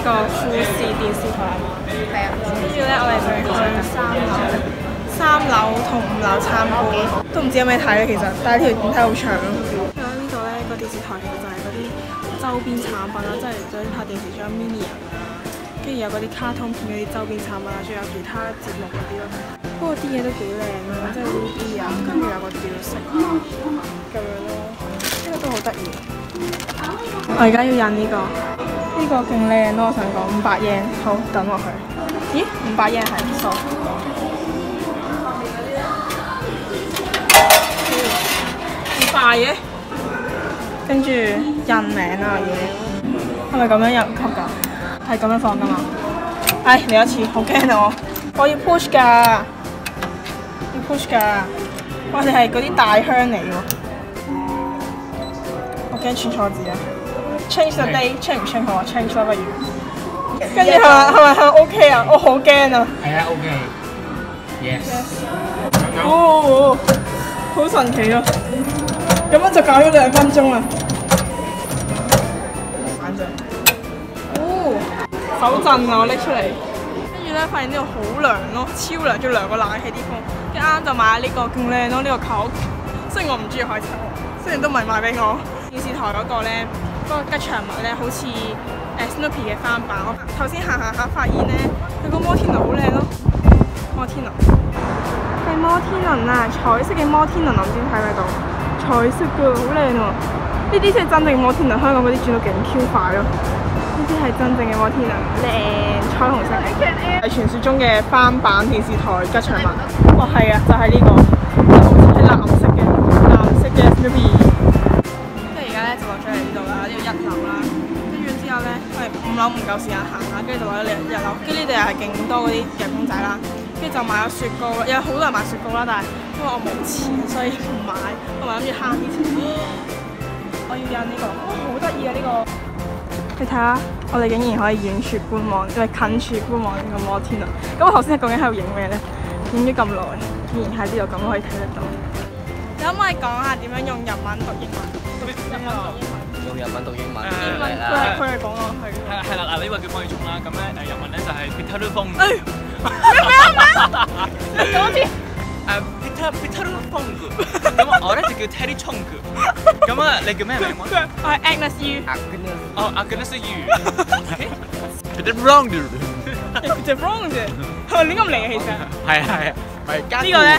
個富士電視台係嘛？係啊。跟住咧，我哋就要去3樓同5樓參觀，都唔知有咩睇咧其實，但係條電梯好長咯。咁呢度咧個電視台其實就係嗰啲周邊產品啦，即係嗰啲拍電視仲有 mini 人啊，跟住有嗰啲卡通片嗰啲周邊產品啦，仲有其他節目嗰啲咯。不過啲嘢都幾靚啊，即係 3D 啊，跟住有個吊飾啊咁樣咯，呢個都好得意。我而家要印呢個，呢個勁靚咯，我想講500 yen，好等落去。咦，500 yen 係數。快嘅，跟住印名啊嘢，係咪咁樣入級㗎？係咁樣放㗎嘛？唉，嚟一次，好驚我要 push 㗎，要 push 㗎。我哋係嗰啲大箱嚟喎，我驚串錯字啊 ！Change the day，change 唔 change 好啊 ？change 啦不如。跟住係咪 OK 啊？我好驚啊！係啊 ，OK。Yes。哦，好神奇啊！咁樣就搞咗2分鐘啦。反正，手震啊！我拎出嚟，跟住咧發現呢度好涼咯，超涼，仲涼過冷氣啲風。跟住啱就買呢個勁靚咯，呢個球。雖然我唔中意海賊王，雖然都唔係買俾我。電視台嗰個咧，嗰個吉祥物咧，好似Snoopy 嘅翻版。我頭先行下發現咧，佢個摩天輪好靚咯，摩天輪。係摩天輪啊，彩色嘅摩天輪，我唔知睇唔睇到。彩色㗎，好靚喎！呢啲先係真正嘅摩天輪，香港嗰啲轉到勁 Q 快咯。呢啲係真正嘅摩天輪，靚彩虹色。係傳說中嘅翻版電視台吉祥物。哦，係啊，就係呢個，好似係藍色嘅 Snoopy。跟住而家咧就落咗嚟呢度啦，呢度1樓啦。跟住之後咧，我哋5樓唔夠時間行啦，跟住就落咗嚟1樓。跟住呢度又係勁多嗰啲人工仔啦。跟住就買咗雪糕啦，有好多人買雪糕啦，但係因為我冇錢，所以唔買。我咪諗住慳啲錢。我要印呢個，好得意啊呢個！你睇下，我哋竟然可以遠處觀望，因為近處觀望呢個摩天輪。咁我頭先究竟喺度影咩咧？影咗咁耐，竟然喺呢度咁可以睇得到。你可唔可以講下點樣用日文讀英文？用日文讀英文。佢係講落去。係啦，嗱呢個叫方宇聰啦，咁咧日文咧就係 Peter Fong。你講一次。Peter Fong。咁我咧就叫 Terry Chong。咁啊，你叫咩名？我係 Agnes Yu。哦，Agnes Yu。Peter Fong。Peter Fong 啫，係咪亂咁嚟嘅其實？係啊，呢個咧？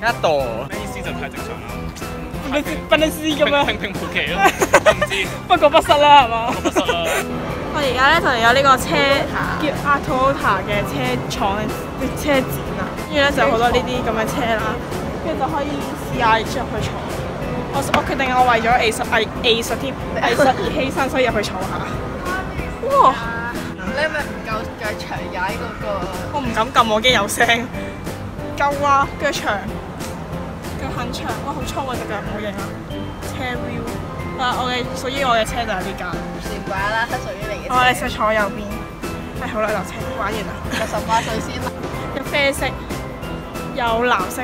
加朵。咩意思就太正常啦。分你知咁樣。平無奇咯，我唔知。不過不失啦，係嘛？不失啦。我而家咧就嚟有呢個車叫 Toyota 嘅車廠嘅車展啊，跟住咧就有好多呢啲咁嘅車啦，跟住就可以試下入去坐。我決定我為咗藝術而犧牲，所以入去坐下。哇！你係咪唔夠腳長踩嗰個？我唔敢撳，我驚有聲。夠啊，腳長，腳很長，哇好粗啊隻腳，唔好影啊。車 view。屬於我嘅車就係呢架。唔怪啦，係屬於你嘅車。我哋就坐右邊。係好啦，落車玩完啦。有18歲先啦。有啡色，有藍色，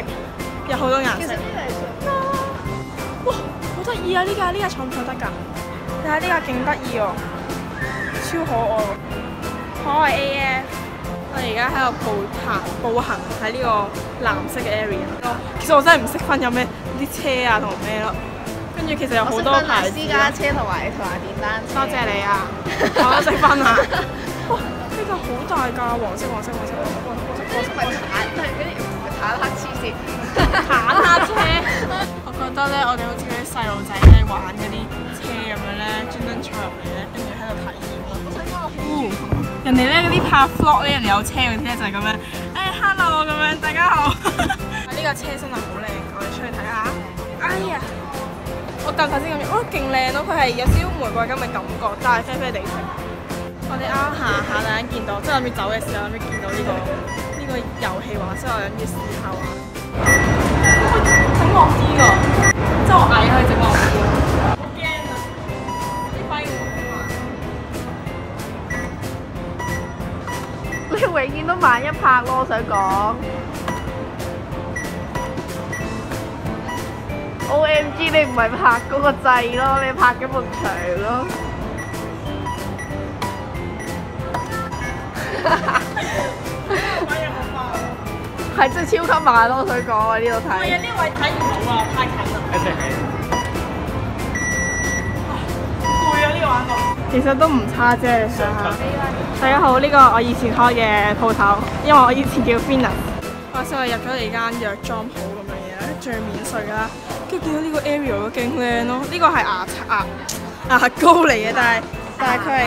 有好多顏色。哇，好得意啊！呢架坐唔坐得㗎？你睇呢架勁得意喎，超可愛喎，可愛 AF。我哋而家喺度步行喺呢個藍色嘅 area 咯。其實我真係唔識分有咩啲車啊同咩咯。跟住其實有好多牌子，私家車同埋電單車。多謝你啊！我都識分啊！哇，呢個好大架，黃色。唔係坦，係嗰啲坦克黐線。坦克車。我覺得咧，我哋好似嗰啲細路仔咧玩嗰啲車咁樣咧，專登坐入嚟咧，跟住喺度體驗咯。人哋咧嗰啲拍 vlog 咧，人哋有車嗰啲咧就係咁樣，hello 咁樣，大家好。呢個車身係好靚，我哋出去睇下。哎呀！我頭先咁樣，勁靚咯！佢係有少少玫瑰金嘅感覺，但係啡啡地色。我哋啱行下，突然間見到，即係諗住走嘅時候，諗住見到呢個遊戲玩，所以我諗住試下玩。整樂啲㗎，即係我矮可以整樂啲。好驚啊！你反應好快。你永遠都慢一拍咯，我想講。OMG！ 你唔係拍嗰個掣咯，你拍緊埲牆咯。反應好快。係真係超級慢咯，我想講啊，呢度係啊，睇。呢位睇唔到啊，太近啦。一齊起。攰啊！呢個玩到。其實都唔差啫，你想下。大家好，呢個我以前開嘅鋪頭，因為我以前叫 Venus。話說我入咗嚟間藥妝鋪咁樣嘢啦，最免稅啦，跟住見到呢個 Ariel 都勁靚咯，呢個係牙膏嚟嘅，但係佢係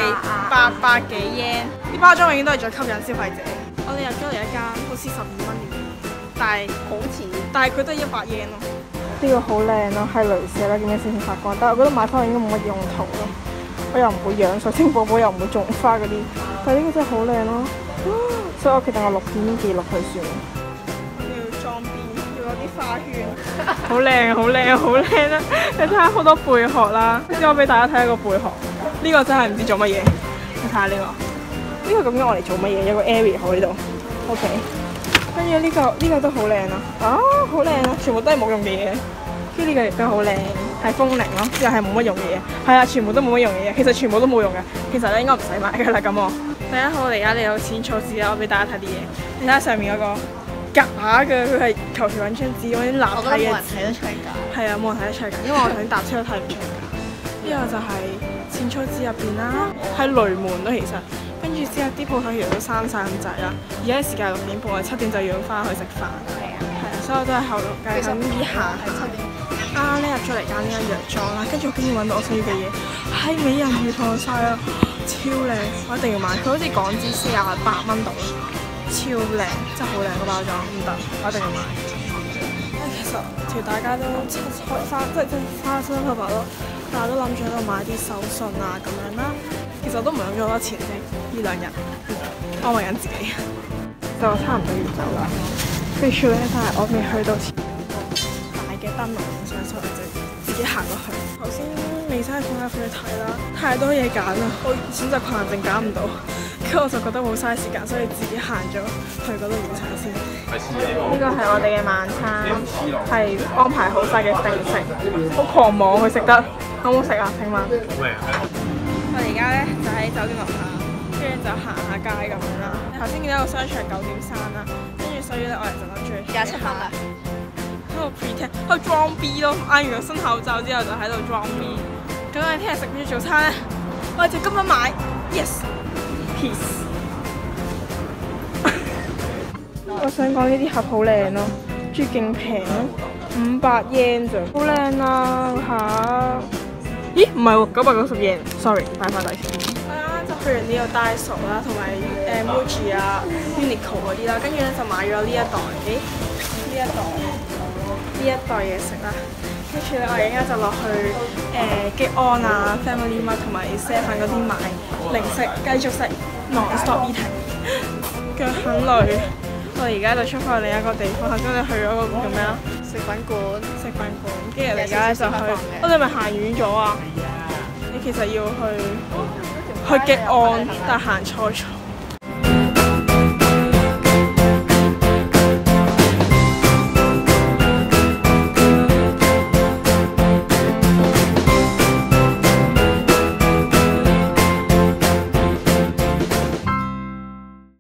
800幾yen，啲包裝永遠都係最吸引消費者。我哋入咗嚟一間好似12蚊嘅，但係佢都係100yen咯。呢個好靚咯，係鐳射啦，見唔見閃閃發光？但係我覺得買翻嚟應該冇乜用途咯，我又唔會養水晶寶寶，又唔會種花嗰啲，但係呢個真係好靚咯，所以我決定我錄片記錄佢算。要裝邊，要攞啲花圈，好靚好靚好靚啦！你睇下好多貝殼啦，先我俾大家睇一個貝殼，呢個真係唔知做乜嘢。你睇下呢個究竟我嚟做乜嘢？有個 Ariel 喺呢度 ，OK。跟住呢個都好靚啊！好靚啊！全部都係冇用嘅嘢。跟住呢個亦都好靚，係風鈴咯，又係冇乜用嘅嘢。係啊，全部都冇乜用嘅嘢，其實全部都冇用嘅。其實咧應該唔使買㗎啦咁我。大家好，我哋而家嚟到淺草寺啦，我俾大家睇啲嘢。你睇下上面嗰個假嘅，佢係求其揾張紙揾啲立體嘅紙。睇得出㗎。係啊，冇人睇得出㗎，因為我頭先搭車都睇唔出㗎。呢個就係淺草寺入邊啦，係雷門咯其實。跟住之後啲鋪頭其實都閂晒咁滯啦。而家時間係6點半，我7點就要翻去食飯。係啊，所以我都係後路計咁依行。係7點。啱啱咧入咗嚟間呢間藥妝啦，跟住我竟然揾到我需要嘅嘢，係美人魚防曬啊，超靚，我一定要買。佢好似港紙48蚊度，超靚，真係好靚個包裝，唔得，我一定要買。其實條大街都開花，即係花生花白咯，但係都諗住喺度買啲手信啊咁樣啦。其實我都唔係諗咗好多錢啫，呢2日安慰緊自己。就差唔多要走啦，跟住咧，但係我未去到前大嘅燈籠上，所以我就自己行過去。頭先未真係放入去睇啦，太多嘢揀啦，我選擇困難症揀唔到，跟住我就覺得冇嘥時間，所以自己行咗去嗰度午餐先。呢個係我哋嘅晚餐，係安排好晒嘅定食，好狂妄去食得，好唔好食啊？請問？我哋而家咧就喺酒店樓下，跟住就行下街咁樣啦。頭先見到個商場9點閂啦，跟住所以咧我哋就諗住27分啦。喺度 pretend，喺度裝 B 咯，嗌完個新口罩之後就喺度裝 B。咁我哋聽日食咩早餐咧？我哋就今日買 yes，peace。我想講呢啲盒好靚咯，仲要勁平咯，500yen咋，好靚啊嚇！咦，唔係喎，990yen，sorry，擺翻底先。我啱啱就去完呢個 Daiso 啦，同埋Muji 啊、Uniqlo 嗰啲啦，跟住咧就買咗呢一袋，呢一袋嘢食啦。跟住咧，我而家就落去激安啊、Family Mart 同埋 Seven 嗰啲買零食，繼續食 non-stop eating。腳很累，我哋而家就出發去另一個地方。頭先我哋去咗個叫咩啊？食品館，跟住而家咧就去，我哋咪行遠咗啊！你其實要去激安，但係行錯咗。